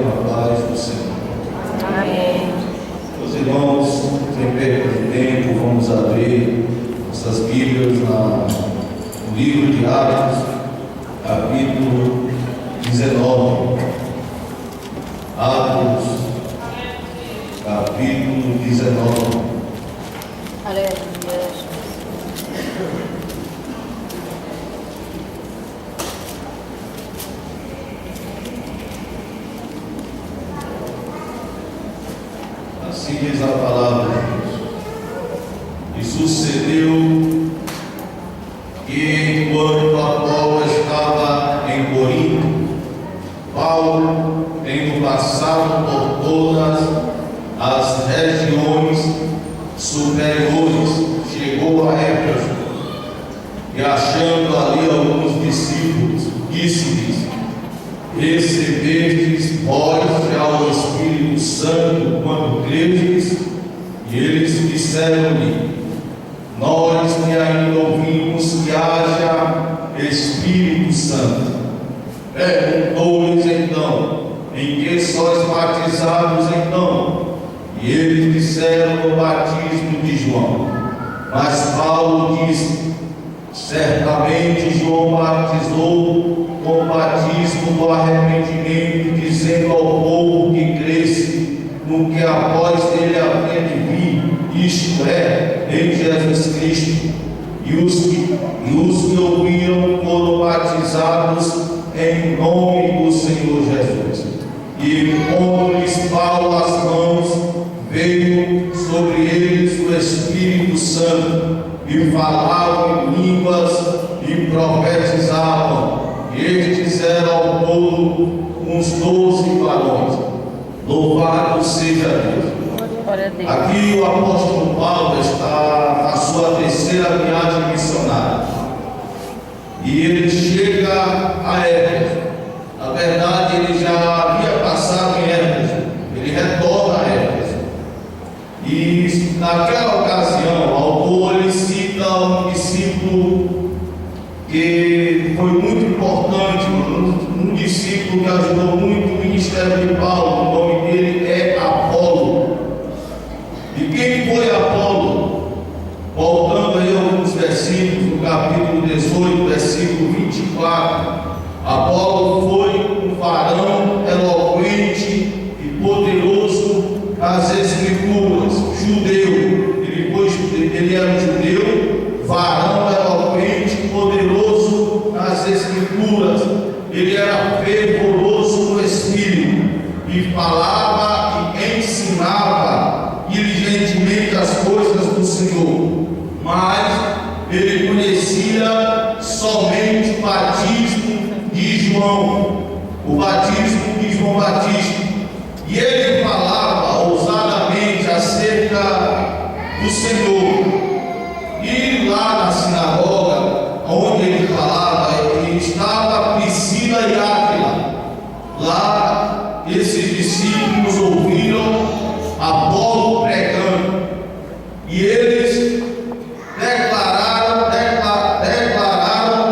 a paz do Senhor. Amém. Meus irmãos, sem perda de tempo, vamos abrir nossas Bíblias no livro de Atos, capítulo 19. Atos, capítulo 19. Aleluia. Assim diz a palavra de Deus. E sucedeu que, enquanto Apolo estava em Corinto, Paulo, tendo passado por todas as regiões superiores, chegou a Éfeso, e achando ali alguns discípulos, disse-lhes: recebestes vós já o Espírito Santo quando crestes? E eles disseram-lhe: nós que ainda ouvimos que haja Espírito Santo. Perguntou-lhes então: em que sois batizados então? E eles disseram: no batismo de João. Mas Paulo disse: certamente João batizou com o batismo do arrependimento, dizendo ao povo que cresce no que após ele havia de vir, isto é, em Jesus Cristo. E os que ouviram foram batizados em nome do Senhor Jesus. E pondo-lhes Paulo as mãos, veio sobre eles o Espírito Santo, e falavam em línguas e profetizavam. Estes eram ao todo uns 12 varões. Louvado seja Deus. Glória a Deus. Aqui o apóstolo Paulo está na sua terceira viagem missionária. E ele chega a Éfeso. Na verdade, ele já havia passado em Éfeso. Ele retorna a Éfeso. E naquela ocasião, o autor ele cita um discípulo que foi muito importante, um discípulo que ajudou muito o ministério de Paulo. O nome dele é Apolo. E quem foi Apolo? Voltando aí alguns versículos, no capítulo 18, versículo 24, Apolo foi um varão eloquente e poderoso nas Escrituras, judeu. Ele era um judeu, varão eloquente e poderoso nas Escrituras. Ele era fervoroso no Espírito e falava e ensinava diligentemente as coisas do Senhor. Mas ele conhecia somente o batismo de João, o batismo de João Batista. E ele falava ousadamente acerca do Senhor. E lá na sinagoga, onde ele falava, estava Priscila e Áquila. Lá, esses discípulos ouviram Apolo pregando. E eles declararam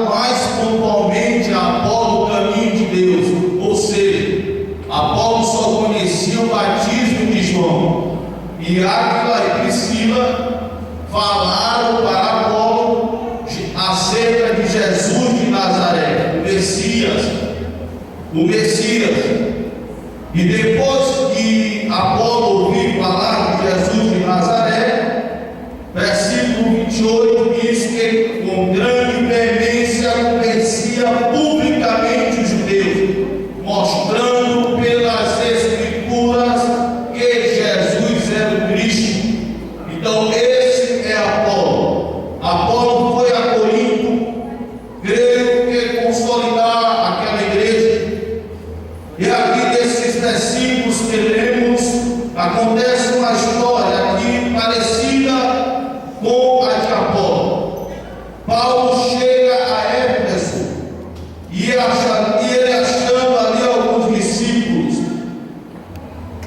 mais pontualmente a Apolo o caminho de Deus. Ou seja, Apolo só conhecia o batismo de João. E Áquila e Priscila falaram para Apolo acerca de Jesus de Nazaré, o Messias. E depois que Apolo ouviu falar de Jesus de Nazaré, versículo 28 diz que com grande veemência convencia publicamente os judeus, mostrando pelas Escrituras que Jesus era o Cristo. Então esse é Apolo. Apolo foi a Corinto, creio que consolidar aquela igreja. E aqui desses versículos que lemos, acontece uma história aqui parecida com a de Apolo. Paulo chega a Éfeso e ele achando ali alguns discípulos.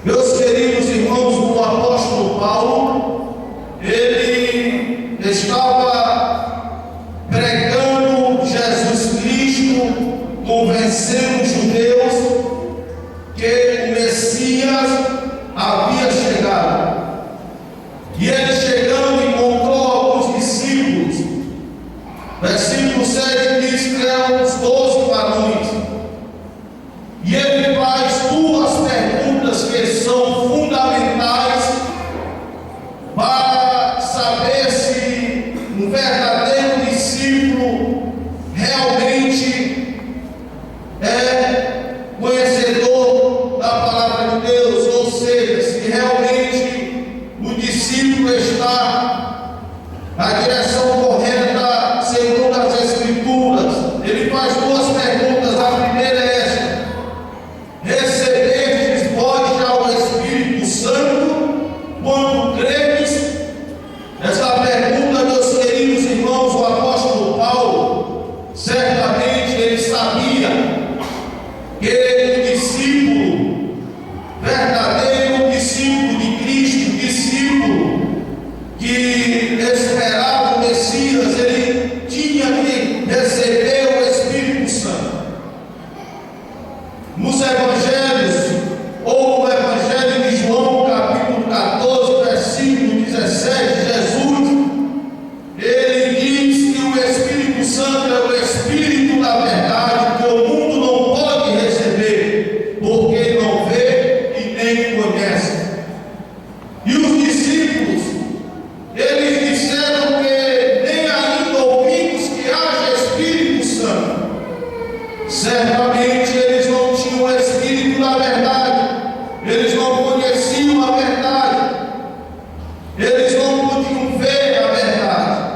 Meus queridos irmãos, o apóstolo Paulo, ele estava pregando Jesus Cristo, convencendo os judeus que o são fundamentais para saber se um verdadeiro discípulo realmente é conhecedor da palavra de Deus, ou seja, se realmente o discípulo está na direção correta segundo as Escrituras. Ele faz duas perguntas. A primeira é esta: recebestes vós já o Espírito Santo quando credes? Essa pergunta, meus queridos irmãos, o apóstolo Paulo, certamente ele sabia que o discípulo, verdadeiro discípulo de Cristo, discípulo que esperava o Messias, ele tinha que receber o Espírito Santo. Nos Evangelhos, ou no Evangelho de João, capítulo 14, versículo 17, Jesus, ele diz que o Espírito Santo é o Espírito da verdade, que o mundo não pode receber, porque não vê e nem conhece. E os discípulos, eles disseram que nem ainda ouvimos que haja Espírito Santo. Certamente eles não tinham o Espírito da verdade, eles não conheciam a verdade, eles não podiam ver a verdade.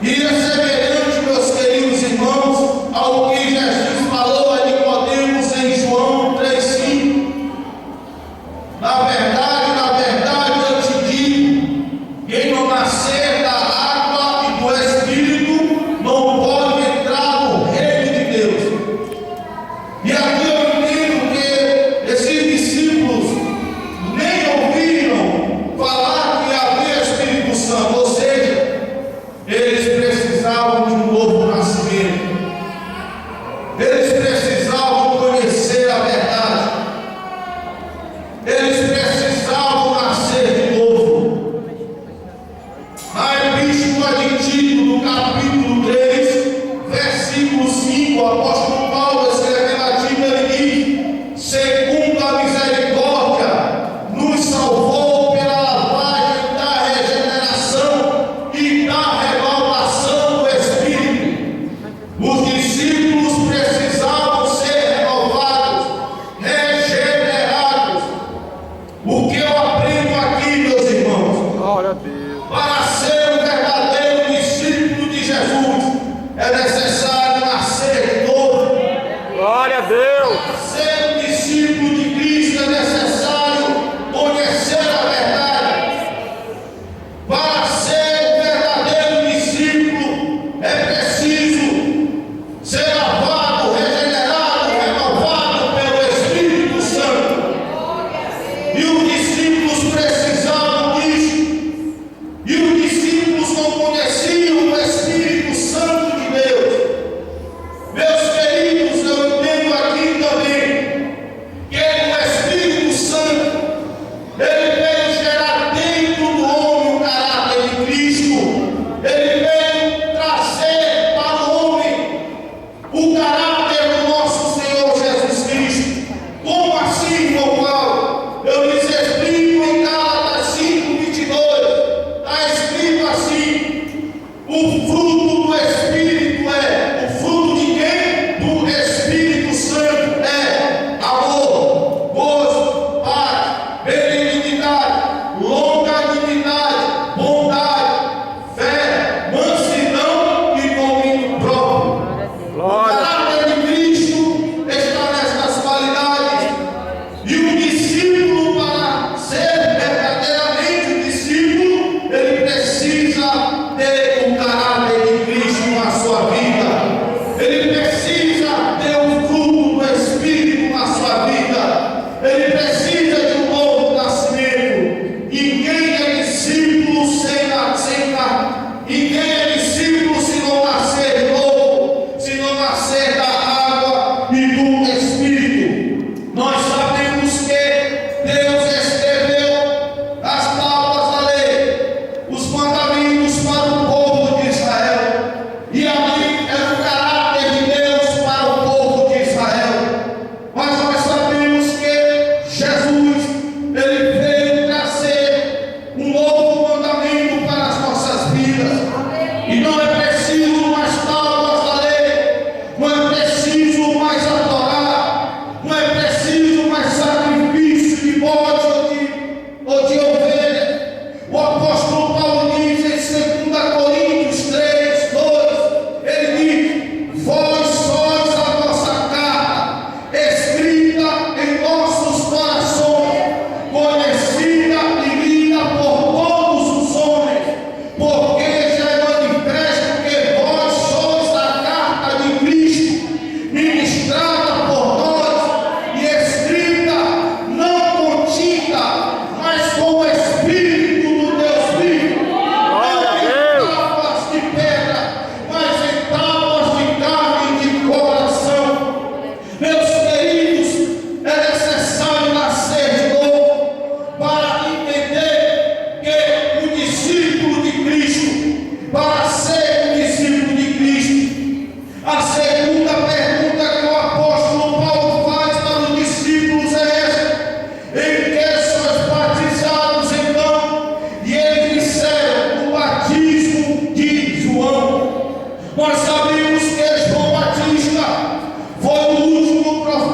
E é semelhante, meus queridos irmãos, ao que Jesus falou a Nicodemos em João 3,5. Na verdade, eu te digo: quem não nascer da água e do Espírito não pode entrar no reino de Deus. E aqui eu entendo que esses discípulos nem ouviram falar que havia Espírito Santo, ou seja, eles precisavam de um novo nascimento, eles precisavam conhecer a verdade, eles precisavam nascer de novo. Na Epístola de Tito, no capítulo 3, versículo 5, o apóstolo Paulo, escrevendo a Tito, ele diz: segundo a misericórdia, nos salvou pela lavagem da regeneração e da renovação do Espírito. Os discípulos precisavam ser renovados, regenerados. O que eu aprendo aqui, meus irmãos? Glória a Deus. Para ser um verdadeiro discípulo de Jesus, é necessário nascer de novo. Glória a Deus. Para ser um discípulo de Cristo, é necessário conhecer a verdade. Para ser um verdadeiro discípulo, é preciso ser lavado, regenerado, renovado pelo Espírito Santo. E os discípulos precisavam disso. E os discípulos não conheciam o Espírito Santo de Deus. Meus queridos, eu entendo aqui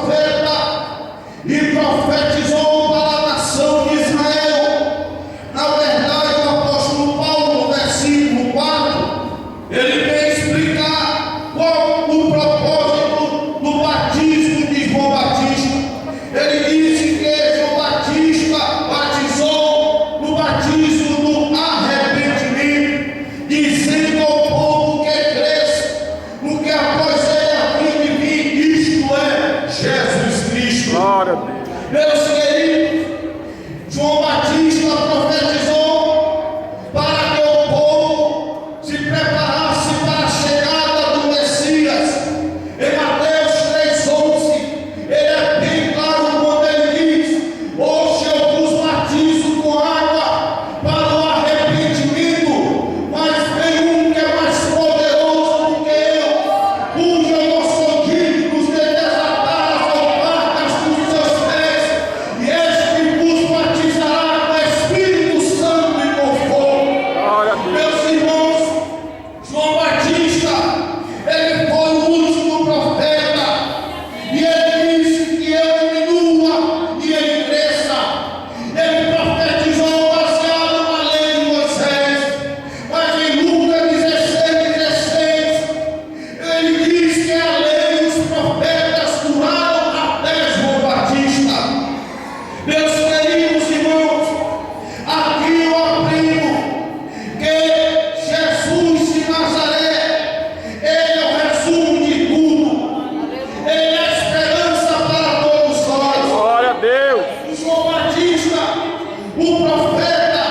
profeta e profetizou para a nação de Israel. Na verdade, o apóstolo Paulo, no versículo 4, ele vem explicar qual o propósito do batismo de João Batista. Ele disse que João Batista batizou no batismo do arrependimento, dizendo ao povo que cresce no que após ele havia de vir, isto é, Jesus Cristo. Glória a Deus. Meus queridos, João Batista profetizou para que o povo se preparasse para a chegada do Messias. Em Mateus 3,11, ele é bem claro quando ele diz: hoje eu vos batizo com água para o arrependimento, mas vem um que é mais poderoso do que eu, cujo eu não sou digno de desatar as alparcas dos seus pés, e este vos batizará com Espírito Santo e com fogo. Glória a Deus. Meus irmãos, João Batista, ele foi o último profeta, e ele disse que eu diminua e ele cresça. Ele profetizou baseado na lei de Moisés, mas em Lucas 16:16, ele diz que a lei e os profetas duraram até João Batista. Meus queridos irmãos, aqui eu aprendo que Jesus de Nazaré, ele é o resumo de tudo, ele é a esperança para todos nós. Glória a Deus. João Batista, o profeta,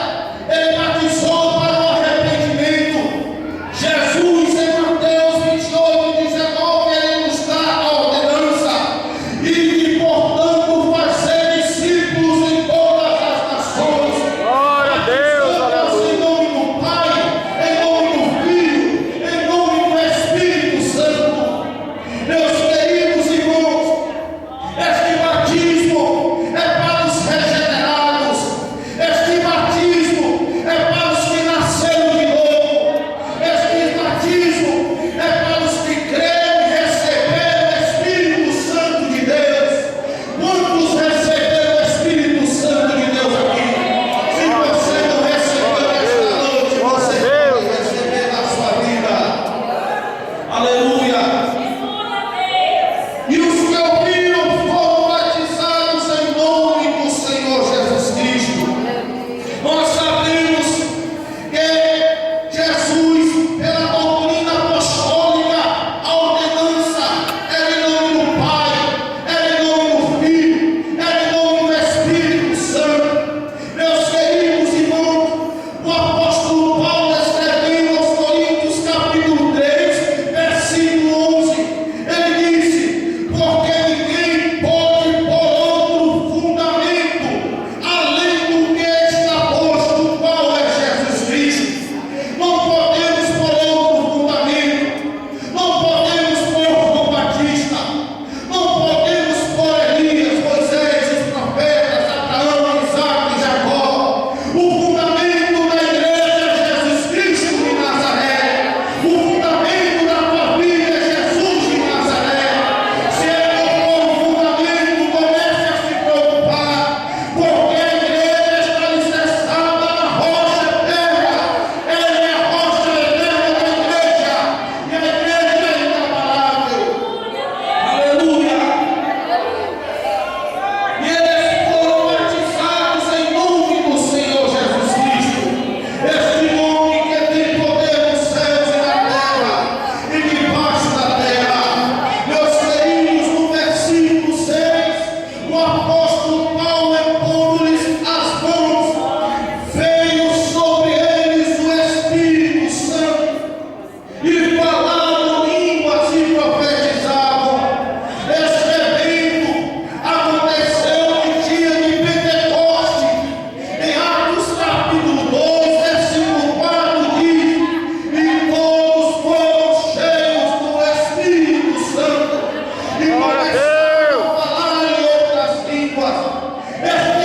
ele batizou para o arrependimento. Jesus, em Mateus 28:19, ele nos dá a ordenança e que, portanto, fazer discípulos em todas as nações. Glória a Deus. Em Aleluia. nome do Pai, em nome do Filho, em nome do Espírito Santo. Meus queridos irmãos, este batismo é para os regenerados, este batismo é para os que nasceram de novo, este batismo é para os que creram e receberam o Espírito Santo de Deus. Quantos receberam o Espírito Santo de Deus aqui? Se você não recebeu esta noite, você pode receber na sua vida. Aleluia! E os que ouviram foram batizados em nome do Senhor Jesus Cristo. Nós sabemos que Jesus, pela doutrina apostólica, a ordenança era em nome do Pai, era em nome do Filho, era em nome do Espírito Santo. Meus queridos irmãos, o apóstolo Paulo, escrevendo aos Coríntios, capítulo 3, versículo 11, ele disse: porque ninguém pode pôr outro fundamento além do que está posto, qual é Jesus Cristo. Não podemos pôr outro fundamento, não podemos pôr João Batista, não podemos pôr Elias, Moisés, os profetas, Abraão, Isaac e Jacó. O fundamento da igreja é Jesus Cristo de Nazaré. O fundamento da família é Jesus de Nazaré. Se ele não for o fundamento, comece a se preocupar, porque a igreja está alicerçada na rocha eterna. Ele é a rocha eterna da igreja, e a igreja é inabalável. Aleluia! E eles foram batizados em nome do Senhor Jesus Cristo, este nome que tem poder nos céus e na terra e debaixo da terra. Meus queridos, no versículo 6, o apóstolo Paulo, impondo-lhes as mãos, veio sobre eles o Espírito Santo e falavam línguas e profetizavam. Este evento aconteceu no dia de Pentecoste. Em Atos capítulo 2, versículo 4 diz: e todos foram cheios do Espírito Santo e Glória a começaram Deus. a falar em outras línguas. Este